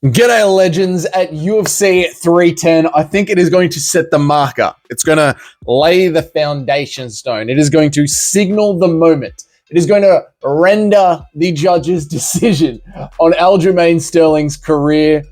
G'day legends. At UFC 310, I think it is going to set the marker. It's going to lay the foundation stone. It is going to signal the moment. It is going to render the judge's decision on Aljamain Sterling's career.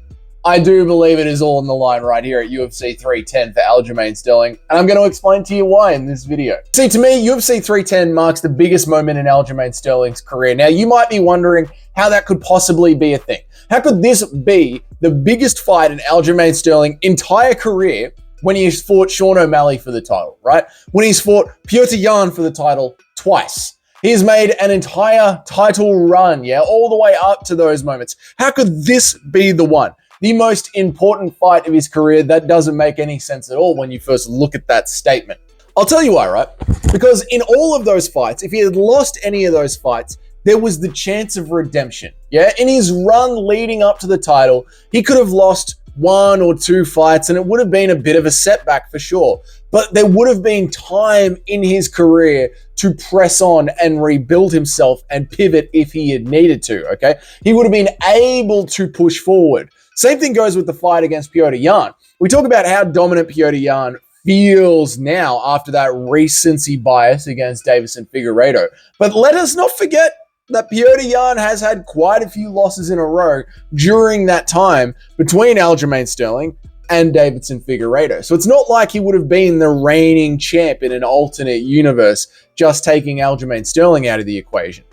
I do believe it is all on the line right here at UFC 310 for Aljamain Sterling, and I'm going to explain to you why in this video. See, to me, UFC 310 marks the biggest moment in Aljamain Sterling's career. Now, you might be wondering how that could possibly be a thing. How could this be the biggest fight in Aljamain Sterling's entire career when he's fought Sean O'Malley for the title, right? When he's fought Petr Yan for the title twice. He's made an entire title run, all the way up to those moments. How could this be the one? The most important fight of his career? That doesn't make any sense at all when you first look at that statement. I'll tell you why, right? Because in all of those fights, if he had lost any of those fights, there was the chance of redemption. In his run leading up to the title, he could have lost one or two fights and it would have been a bit of a setback for sure. But there would have been time in his career to press on and rebuild himself and pivot if he had needed to, okay? He would have been able to push forward. Same thing goes with the fight against Petr Yan. We talk about how dominant Petr Yan feels now after that recency bias against Deiveson Figueiredo. But let us not forget that Petr Yan has had quite a few losses in a row during that time between Aljamain Sterling and Deiveson Figueiredo. So it's not like he would have been the reigning champ in an alternate universe, just taking Aljamain Sterling out of the equation.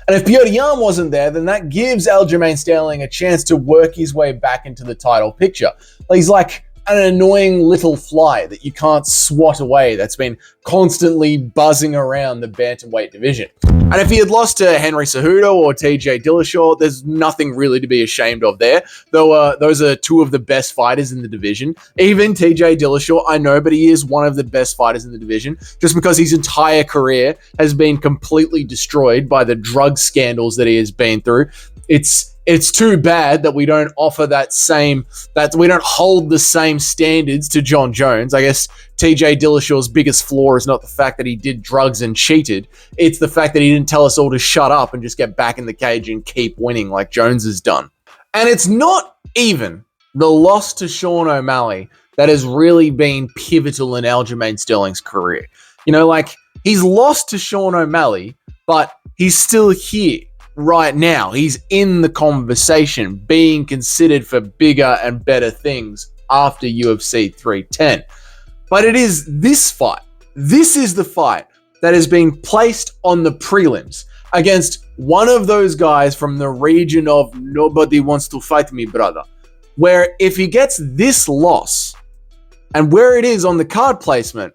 And if Petr Yan wasn't there, then that gives Aljamain Sterling a chance to work his way back into the title picture. He's like an annoying little fly that you can't swat away that's been constantly buzzing around the bantamweight division. And if he had lost to Henry Cejudo or TJ Dillashaw, there's nothing really to be ashamed of there. Though those are two of the best fighters in the division. Even TJ Dillashaw, I know, but he is one of the best fighters in the division just because his entire career has been completely destroyed by the drug scandals that he has been through. It's too bad that we don't offer that we don't hold the same standards to John Jones. I guess TJ Dillashaw's biggest flaw is not the fact that he did drugs and cheated. It's the fact that he didn't tell us all to shut up and just get back in the cage and keep winning like Jones has done. And it's not even the loss to Sean O'Malley that has really been pivotal in Aljamain Sterling's career. He's lost to Sean O'Malley, but he's still here. Right now, he's in the conversation, being considered for bigger and better things after UFC 310. But it is this fight. This is the fight that has been placed on the prelims against one of those guys from the region of nobody wants to fight me, brother. Where if he gets this loss and where it is on the card placement,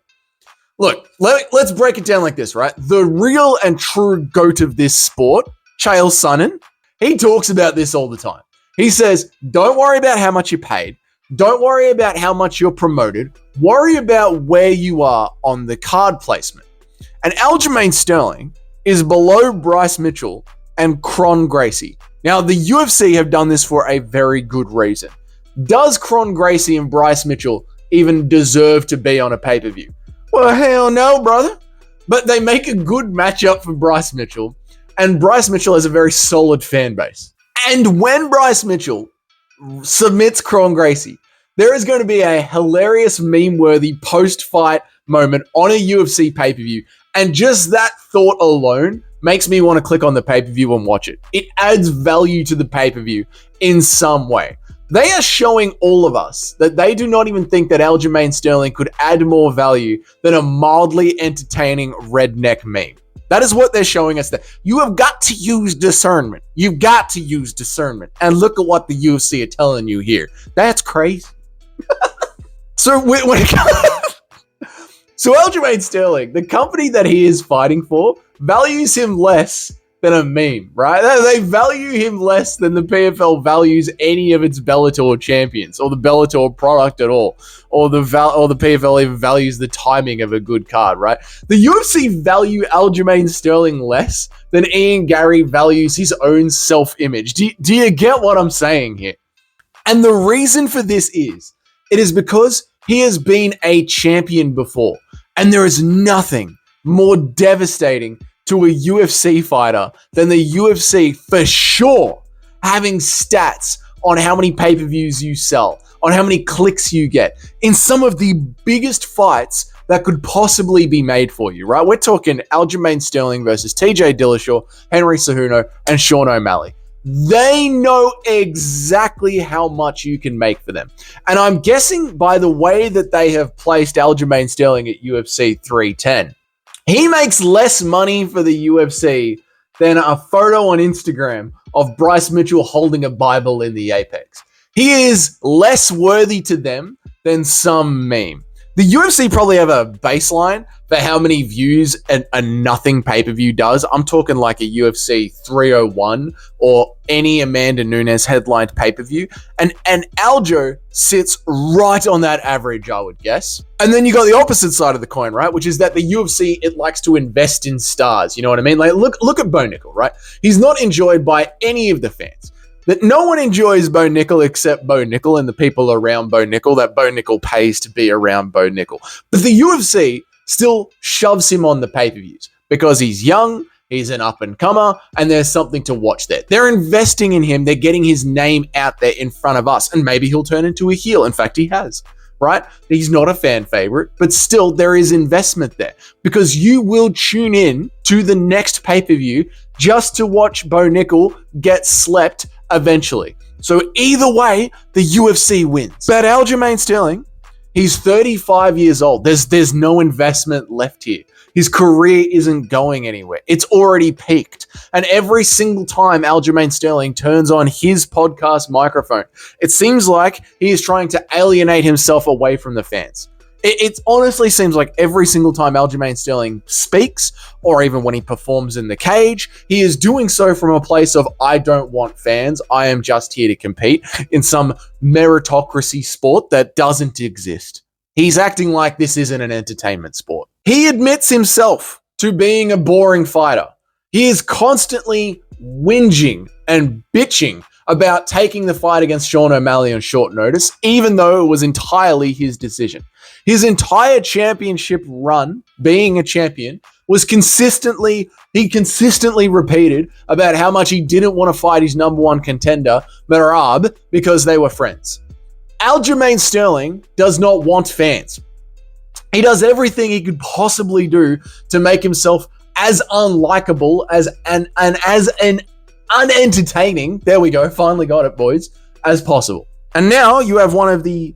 look, let's break it down like this, right? The real and true GOAT of this sport, Chael Sonnen, he talks about this all the time. He says, don't worry about how much you're paid. Don't worry about how much you're promoted. Worry about where you are on the card placement. And Aljamain Sterling is below Bryce Mitchell and Kron Gracie. Now, the UFC have done this for a very good reason. Does Kron Gracie and Bryce Mitchell even deserve to be on a pay-per-view? Well, hell no, brother. But they make a good matchup for Bryce Mitchell. And Bryce Mitchell has a very solid fan base. And when Bryce Mitchell submits Kron Gracie, there is going to be a hilarious meme-worthy post-fight moment on a UFC pay-per-view. And just that thought alone makes me want to click on the pay-per-view and watch it. It adds value to the pay-per-view in some way. They are showing all of us that they do not even think that Aljamain Sterling could add more value than a mildly entertaining redneck meme. That is what they're showing us. That you have got to use discernment. You've got to use discernment. And look at what the UFC are telling you here. That's crazy. So Aljamain Sterling, the company that he is fighting for, values him less than a meme, right? They value him less than the PFL values any of its Bellator champions or the Bellator product at all, or the PFL even values the timing of a good card, right? The UFC value Aljamain Sterling less than Ian Gary values his own self-image. Do you get what I'm saying here? And the reason for this is, it is because he has been a champion before, and there is nothing more devastating to a UFC fighter than the UFC for sure having stats on how many pay-per-views you sell, on how many clicks you get in some of the biggest fights that could possibly be made for you, right? We're talking Aljamain Sterling versus TJ Dillashaw, Henry Cejudo, and Sean O'Malley. They know exactly how much you can make for them. And I'm guessing by the way that they have placed Aljamain Sterling at UFC 310, he makes less money for the UFC than a photo on Instagram of Bryce Mitchell holding a Bible in the Apex. He is less worthy to them than some meme. The UFC probably have a baseline for how many views a nothing pay-per-view does. I'm talking like a UFC 301 or any Amanda Nunes headlined pay-per-view. And Aljo sits right on that average, I would guess. And then you got the opposite side of the coin, right? Which is that the UFC, it likes to invest in stars. You know what I mean? Like, look at Bo Nickel, right? He's not enjoyed by any of the fans. That no one enjoys Bo Nickel except Bo Nickel and the people around Bo Nickel that Bo Nickel pays to be around Bo Nickel. But the UFC still shoves him on the pay-per-views because he's young, he's an up-and-comer, and there's something to watch there. They're investing in him. They're getting his name out there in front of us, and maybe he'll turn into a heel. In fact, he has, right? He's not a fan favorite, but still there is investment there because you will tune in to the next pay-per-view just to watch Bo Nickel get slept eventually. So either way, the UFC wins. But Aljamain Sterling, he's 35 years old. There's no investment left here. His career isn't going anywhere. It's already peaked. And every single time Aljamain Sterling turns on his podcast microphone, it seems like he is trying to alienate himself away from the fans. It honestly seems like every single time Aljamain Sterling speaks, or even when he performs in the cage, he is doing so from a place of, I don't want fans, I am just here to compete in some meritocracy sport that doesn't exist. He's acting like this isn't an entertainment sport. He admits himself to being a boring fighter. He is constantly whinging and bitching about taking the fight against Sean O'Malley on short notice, even though it was entirely his decision. His entire championship run, being a champion, was consistently repeated about how much he didn't want to fight his number one contender, Merab, because they were friends. Aljamain Sterling does not want fans. He does everything he could possibly do to make himself as unlikable as as unentertaining, there we go, finally got it, boys, as possible. And now you have one of the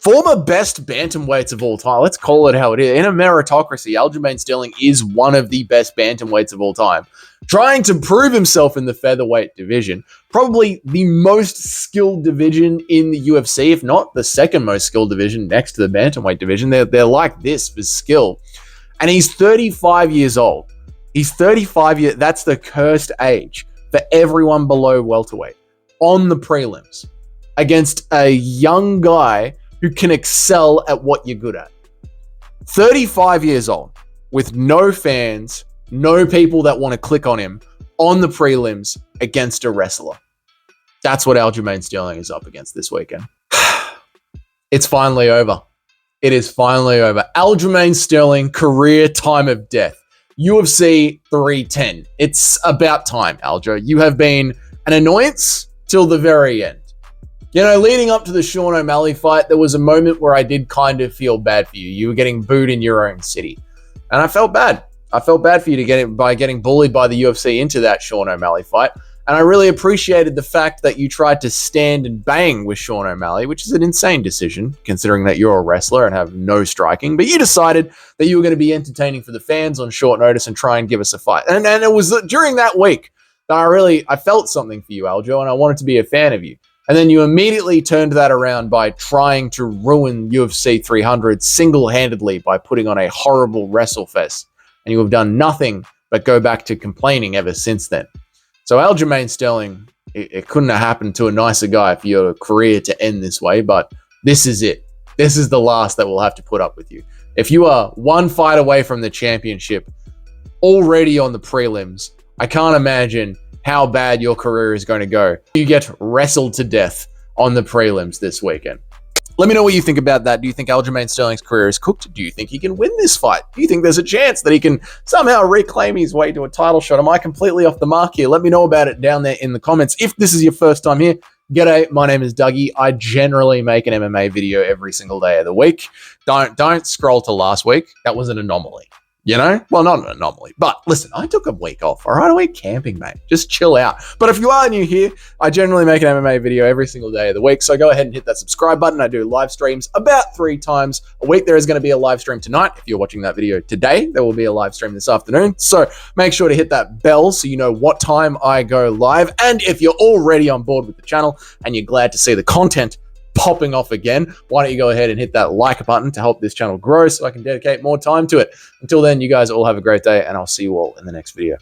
former best bantamweights of all time. Let's call it how it is. In a meritocracy, Aljamain Sterling is one of the best bantamweights of all time. Trying to prove himself in the featherweight division, probably the most skilled division in the UFC, if not the second most skilled division next to the bantamweight division. They're like this for skill. And he's 35 years old. He's 35 years. That's the cursed age for everyone below welterweight on the prelims against a young guy who can excel at what you're good at. 35 years old with no fans, no people that want to click on him on the prelims against a wrestler. That's what Aljamain Sterling is up against this weekend. It's finally over. It is finally over. Aljamain Sterling, career time of death. UFC 310. It's about time, Aljo. You have been an annoyance till the very end. You know, leading up to the Sean O'Malley fight, there was a moment where I did kind of feel bad for you. You were getting booed in your own city. And I felt bad. I felt bad for you by getting bullied by the UFC into that Sean O'Malley fight. And I really appreciated the fact that you tried to stand and bang with Sean O'Malley, which is an insane decision, considering that you're a wrestler and have no striking. But you decided that you were going to be entertaining for the fans on short notice and try and give us a fight. And it was during that week that I felt something for you, Aljo, and I wanted to be a fan of you. And then you immediately turned that around by trying to ruin UFC 300 single-handedly by putting on a horrible WrestleFest. And you have done nothing but go back to complaining ever since then. So Aljamain Sterling, it couldn't have happened to a nicer guy for your career to end this way, but this is it. This is the last that we'll have to put up with you. If you are one fight away from the championship, already on the prelims, I can't imagine how bad your career is going to go. You get wrestled to death on the prelims this weekend. Let me know what you think about that. Do you think Aljamain Sterling's career is cooked? Do you think he can win this fight? Do you think there's a chance that he can somehow reclaim his way to a title shot? Am I completely off the mark here? Let me know about it down there in the comments. If this is your first time here, G'day, my name is Dougie. I generally make an MMA video every single day of the week. Don't scroll to last week. That was an anomaly. You know? Well, not an anomaly. But listen, I took a week off. All right, a week camping, mate. Just chill out. But if you are new here, I generally make an MMA video every single day of the week. So go ahead and hit that subscribe button. I do live streams about 3 times a week. There is going to be a live stream tonight. If you're watching that video today, there will be a live stream this afternoon. So make sure to hit that bell so you know what time I go live. And if you're already on board with the channel and you're glad to see the content popping off again, why don't you go ahead and hit that like button to help this channel grow so I can dedicate more time to it. Until then, you guys all have a great day, and I'll see you all in the next video.